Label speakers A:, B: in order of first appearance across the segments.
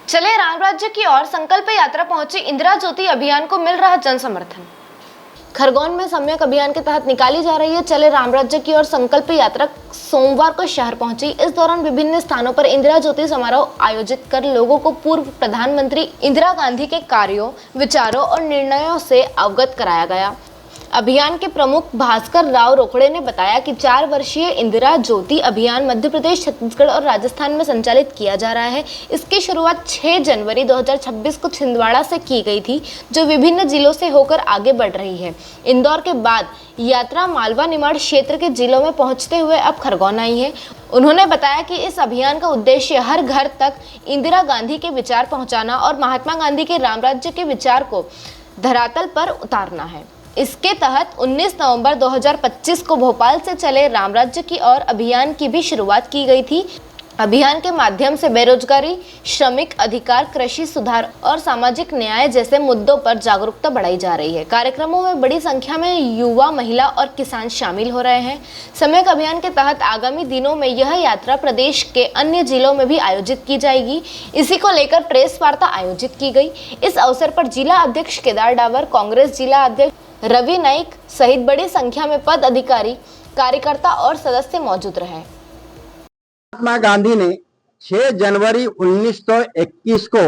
A: चले राम राज्य की ओर संकल्प यात्रा पहुंची इंदिरा ज्योति अभियान को मिल रहा जन समर्थन। खरगोन में सम्यक अभियान के तहत निकाली जा रही है चले राम राज्य की ओर संकल्प यात्रा सोमवार को शहर पहुंची। इस दौरान विभिन्न स्थानों पर इंदिरा ज्योति समारोह आयोजित कर लोगों को पूर्व प्रधानमंत्री इंदिरा गांधी के कार्यों, विचारों और निर्णयों से अवगत कराया गया। अभियान के प्रमुख भास्कर राव रोकड़े ने बताया कि 4 वर्षीय इंदिरा ज्योति अभियान मध्य प्रदेश, छत्तीसगढ़ और राजस्थान में संचालित किया जा रहा है। इसकी शुरुआत 6 जनवरी 2026 को छिंदवाड़ा से की गई थी, जो विभिन्न जिलों से होकर आगे बढ़ रही है। इंदौर के बाद यात्रा मालवा निमाड़ क्षेत्र के जिलों में पहुंचते हुए अब खरगोन आई है। उन्होंने बताया कि इस अभियान का उद्देश्य हर घर तक इंदिरा गांधी के विचार पहुँचाना और महात्मा गांधी के राम राज्य के विचार को धरातल पर उतारना है। इसके तहत 19 नवंबर 2025 को भोपाल से चले राम राज्य की ओर अभियान की भी शुरुआत की गई थी। अभियान के माध्यम से बेरोजगारी, श्रमिक अधिकार, कृषि सुधार और सामाजिक न्याय जैसे मुद्दों पर जागरूकता बढ़ाई जा रही है। कार्यक्रमों में बड़ी संख्या में युवा, महिला और किसान शामिल हो रहे हैं। सम्यक अभियान के तहत आगामी दिनों में यह यात्रा प्रदेश के अन्य जिलों में भी आयोजित की जाएगी। इसी को लेकर प्रेस वार्ता आयोजित की गई। इस अवसर पर जिला अध्यक्ष केदार डावर, कांग्रेस जिला अध्यक्ष रवि नाइक सहित बड़ी संख्या में पद अधिकारी, कार्यकर्ता और सदस्य मौजूद रहे।
B: महात्मा गांधी ने 6 जनवरी 1921 को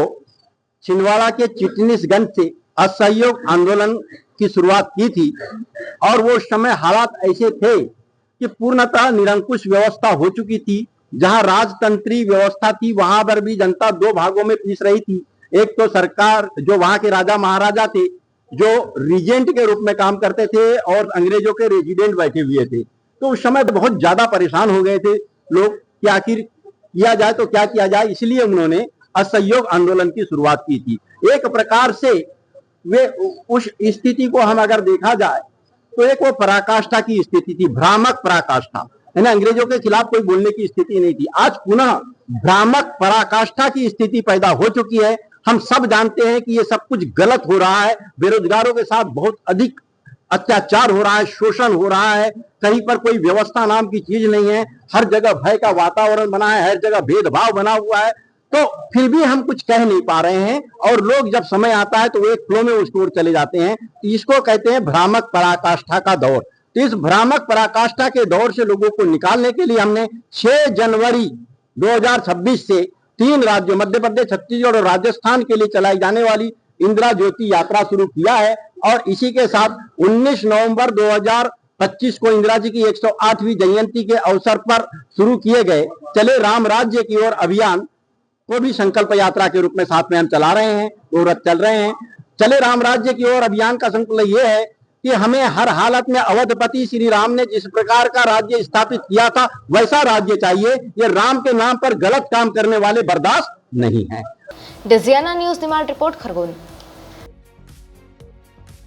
B: छिंदवाड़ा के चिटनीसगंज से असहयोग आंदोलन की शुरुआत की थी और वो समय हालात ऐसे थे कि पूर्णतः निरंकुश व्यवस्था हो चुकी थी। जहां राजतंत्री व्यवस्था थी वहां पर भी जनता 2 भागों में पिस रही थी। एक तो सरकार, जो वहां के राजा महाराजा थे, जो रीजेंट के रूप में काम करते थे और अंग्रेजों के रेजिडेंट बैठे हुए थे। तो उस समय बहुत ज्यादा परेशान हो गए थे लोग कि आखिर किया जाए तो क्या किया जाए, इसलिए उन्होंने असहयोग आंदोलन की शुरुआत की थी। एक प्रकार से वे उस स्थिति को हम अगर देखा जाए तो एक वो पराकाष्ठा की स्थिति थी, भ्रामक पराकाष्ठा, यानी अंग्रेजों के खिलाफ कोई बोलने की स्थिति नहीं थी। आज पुनः भ्रामक पराकाष्ठा की स्थिति पैदा हो चुकी है। हम सब जानते हैं कि ये सब कुछ गलत हो रहा है। बेरोजगारों के साथ बहुत अधिक अत्याचार हो रहा है, शोषण हो रहा है। कहीं पर कोई व्यवस्था नाम की चीज नहीं है। हर जगह भय का वातावरण बना है, हर जगह भेदभाव बना हुआ है। तो फिर भी हम कुछ कह नहीं पा रहे हैं और लोग जब समय आता है तो वो एक फ्लो में उसकी ओर चले जाते हैं। इसको कहते हैं भ्रामक पराकाष्ठा का दौर। तो इस भ्रामक पराकाष्ठा के दौर से लोगों को निकालने के लिए हमने 6 जनवरी 2026 से 3 राज्यों मध्य प्रदेश, छत्तीसगढ़ और राजस्थान के लिए चलाई जाने वाली इंदिरा ज्योति यात्रा शुरू किया है। और इसी के साथ 19 नवंबर 2025 को इंदिरा जी की 108वीं जयंती के अवसर पर शुरू किए गए चले राम राज्य की ओर अभियान को भी संकल्प यात्रा के रूप में साथ में हम चला रहे हैं, वो रथ चल रहे हैं। चले राम राज्य की ओर अभियान का संकल्प यह है कि हमें हर हालत में अवधपति श्री राम ने जिस प्रकार का राज्य स्थापित किया था वैसा राज्य चाहिए। ये राम के नाम पर गलत काम करने वाले बर्दाश्त नहीं है।
A: Digiana news Nimar report, Khargone.